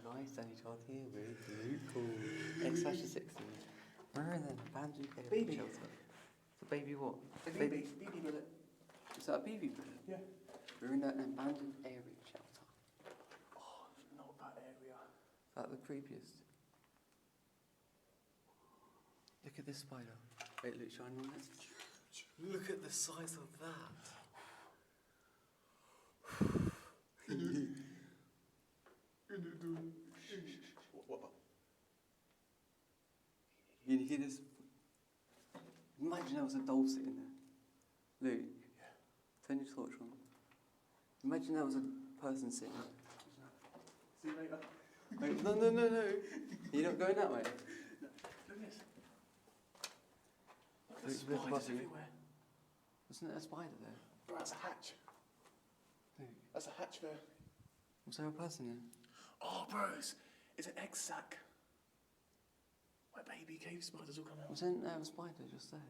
guys, Danny Todd here with Luke. It's such a sexy. We're in an abandoned area shelter. It's a baby what? Baby bullet. Is that a baby bullet? Yeah. We're in an abandoned area shelter. Oh, not that area. Is that the creepiest? Look at this spider. Wait, Luke, shine on this. Look at the size of that. What? You hear this? Imagine there was a doll sitting there. Luke, turn your torch on. Imagine there was a person sitting there. See you later. Wait, no. You're not going that way. Look at this. Look at the Look, spiders above you. everywhere. Wasn't there a spider there? Bro, that's a hatch. Luke, That's a hatch there. was there a person there? Oh, bros, it's an egg sac. Where baby cave spiders will come out. Wasn't there a spider just there?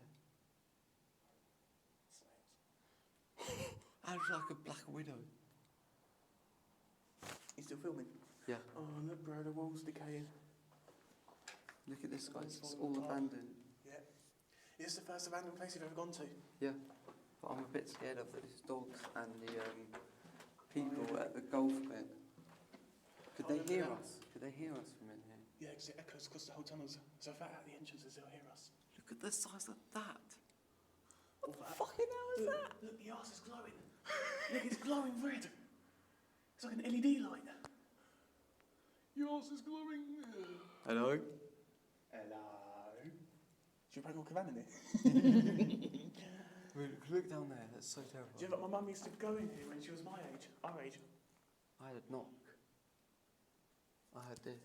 How like a black widow? You still filming? Yeah. Oh, look, bro, the wall's decaying. Look at this, guys. It's all abandoned. Yeah. Is this the first abandoned place you've ever gone to? Yeah. But I'm a bit scared of these dogs and the people at the golf bit. Could they hear us? Could they hear us from in here? Yeah, because it echoes across the whole tunnels. So if they're at the entrances, they'll hear us. Look at the size of that. What the Fucking hell is that? Look, the arse is glowing. Look, it's glowing red. It's like an LED light. Your arse is glowing. Hello? Hello. Should we prank on Cavan in here? Look down there. That's so terrible. Do you know, my mum used to go in here when she was my age, our age. I had a knock. I heard this.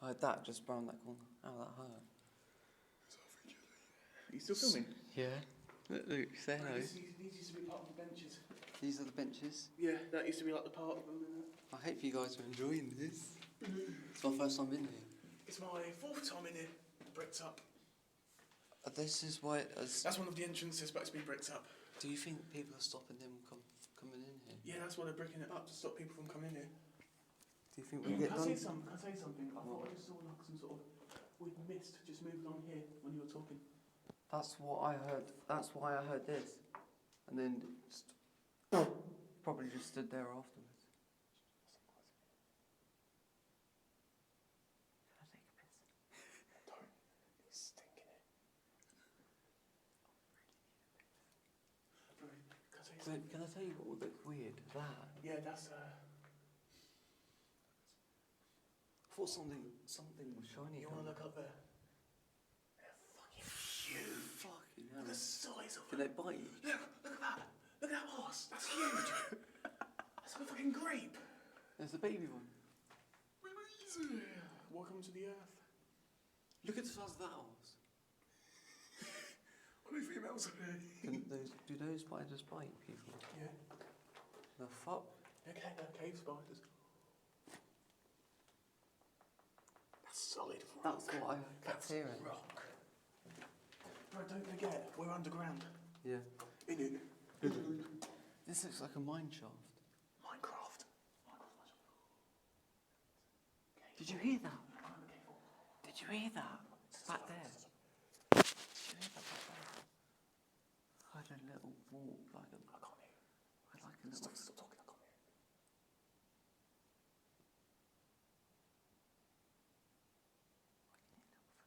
I heard that just round that corner. Ow, that hurt. Are you still filming? Yeah. Look, say hello. These used to be part of the benches. These are the benches. Yeah, that used to be like the part of them. I hope you guys are enjoying this. It's my first time in here. It's my fourth time in here. Bricked up. This is why. That's one of the entrances, but it's been bricked up. Do you think people are stopping them coming in here? Yeah, that's why they're bricking it up, to stop people from coming in here. Do you think we'll get Can I done? say something? I thought I just saw like some sort of weird mist just moved on here when you were talking. That's what I heard. That's why I heard this, and then probably just stood there afterwards. Can I take a piss? Don't. It's stinking it. Bro, can I say something? Can I tell you what looks weird? That. Yeah, that's I thought something was shiny. You want to look up there? They're fucking huge. Fucking Look hell. at the size of Can them. they bite you? Look at that. Look at that horse. That's huge. That's like a fucking grape. There's a baby one. Welcome to the earth. Look at the size of that horse. Only females are here. Do those spiders bite people? Yeah. The fuck? Okay, they're cave spiders. That's solid rock. That's what I kept That's hearing. rock. Bro, don't forget, we're underground. Yeah. In it. This looks like a mine shaft. Minecraft. Did you hear that? Did you hear that? Back there. Did you hear that back there? I heard a little walk, like a. I can't hear. I like a little. Stop talking, I can't hear.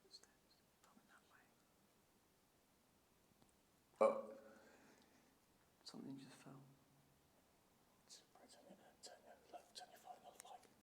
Footsteps coming that way. Oh. Something just fell.